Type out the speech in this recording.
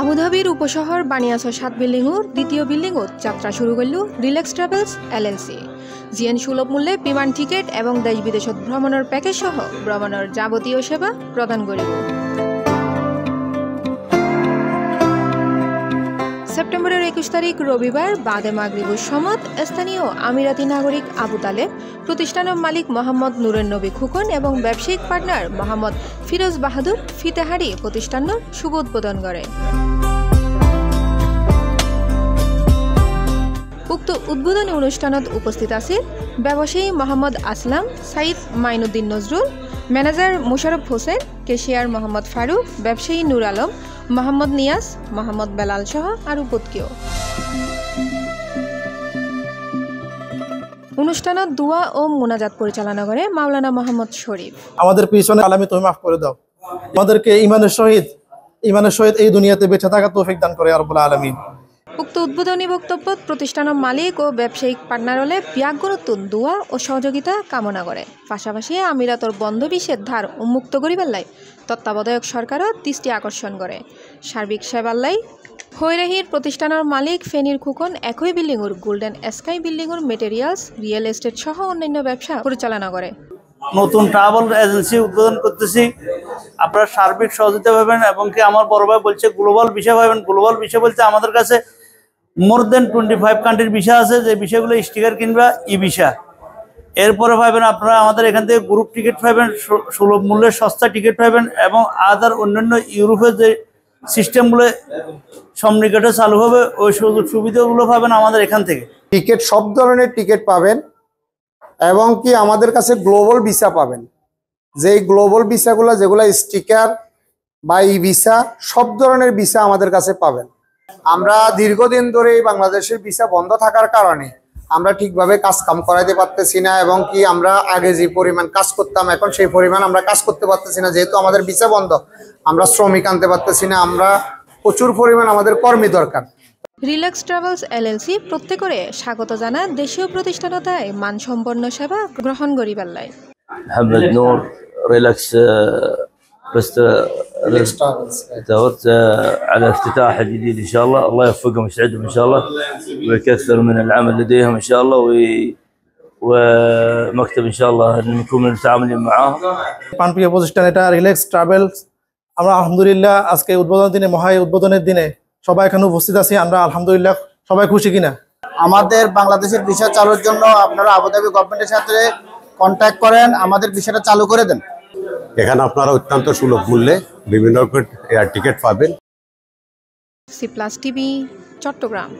আবুধাবির উপশহর বানিয়াছ ৭ বিল্ডিংর দ্বিতীয় বিল্ডিংত যাত্রা শুরু করল রিল্যাক্স ট্রাভেলস এলএলসি। জিএন সুলভ মূল্যে বিমান টিকেট এবং দেশ বিদেশত ভ্রমণের প্যাকেজ সহ ভ্রমণের যাবতীয় সেবা প্রদান করিব। সেপ্টেম্বরের ২১ তারিখ রবিবার বাদে মাগরিবুর সমত স্থানীয় আমিরাতি নাগরিক আবু তালেব, প্রতিষ্ঠানের মালিক মোহাম্মদ নুরের নবী খুকন এবং ব্যবসায়িক পার্টনার মোহাম্মদ ফিরোজ বাহাদুর ফিতেহারি প্রতিষ্ঠানের শুভ উদ্বোধন করে। উক্ত উদ্বোধনী অনুষ্ঠানত উপস্থিত আছে ব্যবসায়ী মোহাম্মদ আসলাম, সাইদ মাইনুদ্দিন নজরুল, ম্যানেজার মোশারফ হোসেন, কেশিয়ার মোহাম্মদ ফারুক, ব্যবসায়ী নূর আলম, মোহাম্মদ নিয়াজ, মোহাম্মদ বেলাল সহ আরও পতকেও। অনুষ্ঠানত দোয়া ও মুনাজাত পরিচালনা করে মাওলানা মোহাম্মদ শরীফ। আমাদের পিছনে আলামি তুমি মাফ করে দাও, আমাদেরকে ইমানের সহিত এই দুনিয়াতে বেঁচে থাকার তৌফিক দান করে রব্বুল আলামিন। উক্ত উদ্বোধনী বক্তব্য প্রতিষ্ঠানের মালিক ও ব্যবসায়িক পার্টনার হলে ব্যাগরতুন দোয়া ও সহযোগিতা কামনা করে। পাশাপাশি আমিরাতর বন্ধ বিষের ধার উন্মুক্ত করিবার তত্ত্বাবধায়ক সরকারও দৃষ্টি আকর্ষণ করে। সার্বিক সেবাল্লাই হৈরাহির প্রতিষ্ঠানের মালিক ফেনীর খুকন একই বিল্ডিংর গোল্ডেন স্কাই বিল্ডিংর মেটেরিয়ালস, রিয়েল এস্টেট সহ অন্যান্য ব্যবসা পরিচালনা করে। নতুন ট্রাভেল এজেন্সি উদ্বোধন করতেছি, আপনারা সার্বিক সহযোগিতা পাবেন এবং কি আমার বড় ভাই বলছে গ্লোবাল বিষয় পাবেন। গ্লোবাল বিষয় বলতে আমাদের কাছে মোর দেন 25 কান্ট্রির বিষয় আছে, যে বিষয়গুলো স্টিকার কিংবা ই ভিসা। এরপরে পাবেন আপনারা আমাদের এখান থেকে গ্রুপ টিকিট পাবেন, সুলভ মূল্যের সস্তা টিকিট পাবেন এবং আদার অন্যান্য ইউরোপের যে সিস্টেমগুলো সমনিকটে চালু হবে ওই সুযোগ সুবিধাগুলো পাবেন আমাদের এখান থেকে। টিকিট সব ধরনের টিকিট পাবেন এবং কি আমাদের কাছে গ্লোবাল ভিসা পাবেন, যেই গ্লোবাল ভিসাগুলো যেগুলো স্টিকার বা ই ভিসা সব ধরনের ভিসা আমাদের কাছে পাবেন। আমরা দীর্ঘদিন ধরে বাংলাদেশের ভিসা বন্ধ থাকার কারণে আমরা ঠিকভাবে কাজ কাম করাইতে পারতেছি না এবং কি আমরা আগে যে পরিমাণ কাজ করতাম এখন সেই পরিমাণ আমরা কাজ করতে পারতেছি না। যেহেতু আমাদের ভিসা বন্ধ, আমরা শ্রমিক আনতে পারতেছি না, আমরা প্রচুর পরিমাণ আমাদের কর্মী দরকার। রিল্যাক্স ট্রাভেলস এলএলসি প্রত্যেকরে স্বাগত জানা দেশীয় প্রতিষ্ঠানতায় মানসম্পন্ন সেবা গ্রহণ করিবার লাই। محمد نور ريلاكس دورت على افتتاح جديد ان شاء الله. الله يوفقهم ويسعدهم ان شاء الله ويكثر من العمل لديهم ان شاء الله ومكتب ان شاء الله نكون متعاملين معاهم. প্রাণপ্রিয় প্রতিষ্ঠান এটা রিল্যাক্স ট্রাভেলস। আমরা আলহামদুলিল্লাহ আজকে উদ্বোধনের দিনে, মহাই উদ্বোধনের দিনে সবাই এখানে উপস্থিত আছি। আমরা আলহামদুলিল্লাহ সবাই খুশি কিনা? আমাদের বাংলাদেশের ভিসা চালুর জন্য আপনারা আবুধাবি গভর্নমেন্টের সাথে কন্ট্যাক্ট করেন, আমাদের ভিসাটা চালু করে দেন। এখানে আপনারা অত্যন্ত সুলভ মূল্যে বিভিন্ন এয়ার টিকিট পাবেন। C plus TV, Chittagong.